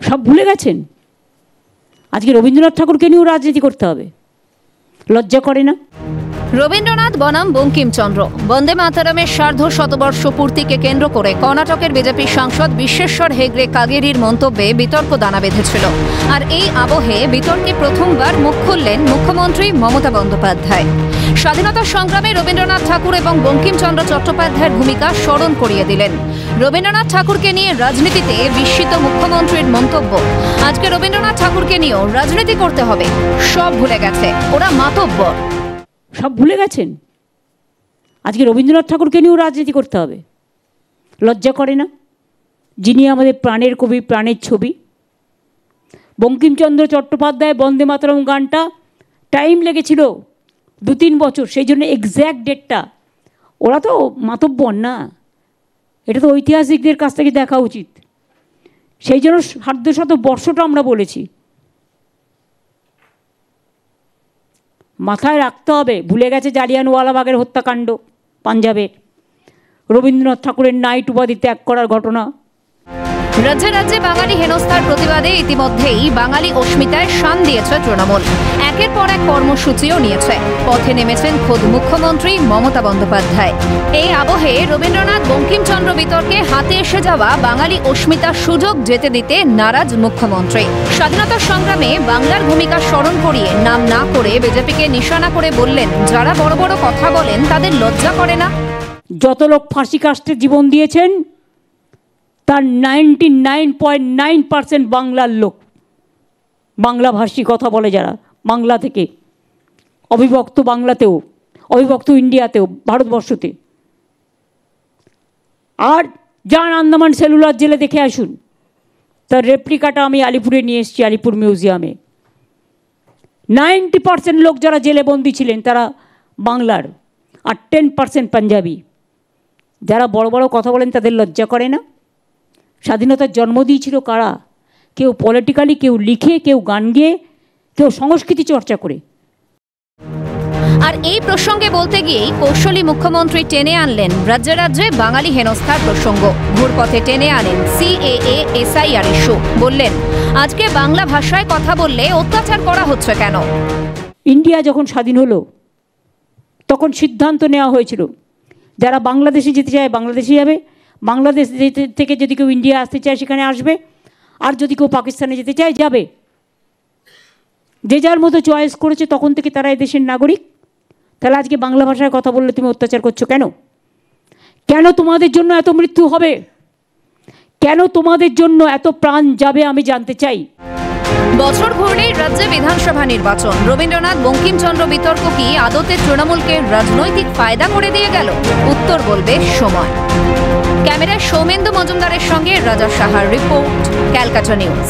সব ভুলে গেছেন? আজকে রবীন্দ্রনাথ ঠাকুরকে নিয়েও রাজনীতি করতে হবে? লজ্জা করে না? রবীন্দ্রনাথ বনাম বঙ্কিমচন্দ্র বন্দে মাতরমের সার্ধ শতবর্ষ পূর্তিকে কেন্দ্র করে কর্ণাটকের বিজেপি সাংসদ বিশ্বেশ্বর হেগড়ে কাগেরির মন্তব্যে বিতর্ক দানা বেঁধেছিল। আর এই আবহে বিতর্কে প্রথমবার মুখ খুললেন মুখ্যমন্ত্রী মমতা বন্দ্যোপাধ্যায়। স্বাধীনতা সংগ্রামে রবীন্দ্রনাথ ঠাকুর এবং বঙ্কিমচন্দ্র চট্টোপাধ্যায়ের ভূমিকা স্মরণ করিয়ে দিলেন। রবীন্দ্রনাথ ঠাকুরকে নিয়ে রাজনীতিতে বিস্মিত মুখ্যমন্ত্রীর মন্তব্য, আজকে রবীন্দ্রনাথ ঠাকুরকে নিয়েও রাজনীতি করতে হবে, সব ভুলে গেছে, ওরা মাতব্বর। সব ভুলে গেছেন? আজকে রবীন্দ্রনাথ ঠাকুরকে নিয়েও রাজনীতি করতে হবে? লজ্জা করে না? যিনি আমাদের প্রাণের কবি, প্রাণের ছবি। বঙ্কিমচন্দ্র চট্টোপাধ্যায় বন্দে মাতরম গানটা টাইম লেগেছিল 2-3 বছর, সেই জন্য এক্স্যাক্ট ডেটটা। ওরা তো মাতব্বর না, এটা তো ঐতিহাসিকদের কাছ থেকে দেখা উচিত। সেই জন্য সার্ধশত বর্ষটা আমরা বলেছি। মাথায় রাখতে হবে, ভুলে গেছে জালিয়ানওয়ালাবাগের হত্যাকাণ্ড পাঞ্জাবের, রবীন্দ্রনাথ ঠাকুরের নাইট উপাধি ত্যাগ করার ঘটনা। রাজ্যে রাজ্যে বাঙালি হেনস্থার প্রতিবাদে ইতিমধ্যেই বাঙালি অস্মিতায় শান দিয়েছে তৃণমূল। একের পর এক কর্মসূচিও নিয়েছে। পথে নেমেছেন খোদ মুখ্যমন্ত্রী মমতা বন্দ্যোপাধ্যায়। এই আবহে রবীন্দ্রনাথ বঙ্কিমচন্দ্র বিতর্কে হাতে এসে যাওয়া বাঙালি অস্মিতার সুযোগ যেতে দিতে নারাজ মুখ্যমন্ত্রী। স্বাধীনতা সংগ্রামে বাংলার ভূমিকা স্মরণ করিয়ে নাম না করে বিজেপিকে নিশানা করে বললেন, যারা বড় বড় কথা বলেন তাদের লজ্জা করে না? যত লোক ফাঁসি কাস্টে জীবন দিয়েছেন তার 99.9% বাংলার লোক, বাংলাভাষী কথা বলে যারা, বাংলা থেকে, অবিভক্ত বাংলাতেও, অবিভক্ত ইন্ডিয়াতেও, ভারতবর্ষতে। আর যান আন্দামান সেলুলার জেলে দেখে আসুন, তার রেপ্লিকাটা আমি আলিপুরে নিয়ে এসেছি, আলিপুর মিউজিয়ামে। 90% লোক যারা জেলে বন্দী ছিলেন তারা বাংলার, আর 10% পাঞ্জাবি। যারা বড় বড় কথা বলেন তাদের লজ্জা করে না? স্বাধীনতার জন্ম দিয়েছিল কারা? কেউ পলিটিক্যালি, কেউ লিখে, কেউ গান গেয়ে, কেউ সংস্কৃতি চর্চা করে। আর এই প্রসঙ্গে বলতে গিয়েই কৌশলী মুখ্যমন্ত্রী টেনে আনলেন রাজ্যে রাজ্যে বাঙালি হেনস্থার প্রসঙ্গ। ঘুরপথে টেনে আনেন CAA SIR ইস্যু। বললেন, আজকে বাংলা ভাষায় কথা বললে অত্যাচার করা হচ্ছে কেন? ইন্ডিয়া যখন স্বাধীন হলো তখন সিদ্ধান্ত নেওয়া হয়েছিল যারা বাংলাদেশে যেতে চায় বাংলাদেশে যাবে, বাংলাদেশ থেকে যদি কেউ ইন্ডিয়া আসতে চায় সেখানে আসবে, আর যদি কেউ পাকিস্তানে যেতে চায় যাবে। যে যার মতো চয়েস করেছে, তখন থেকে তারা এদেশের নাগরিক। তাহলে আজকে বাংলা ভাষায় কথা বললে তুমি অত্যাচার করছো কেন? কেন তোমাদের জন্য এত মৃত্যু হবে? কেন তোমাদের জন্য এত প্রাণ যাবে আমি জানতে চাই। বছর ঘুরলেই রাজ্যে বিধানসভা নির্বাচন। রবীন্দ্রনাথ বঙ্কিমচন্দ্র বিতর্ক কি আদতে তৃণমূলকে রাজনৈতিক ফায়দা করে দিয়ে গেল? উত্তর বলবে সময়। ক্যামেরায় সৌমেন্দু মজুমদারের সঙ্গে রাজা সাহার রিপোর্ট, ক্যালকাটা নিউজ।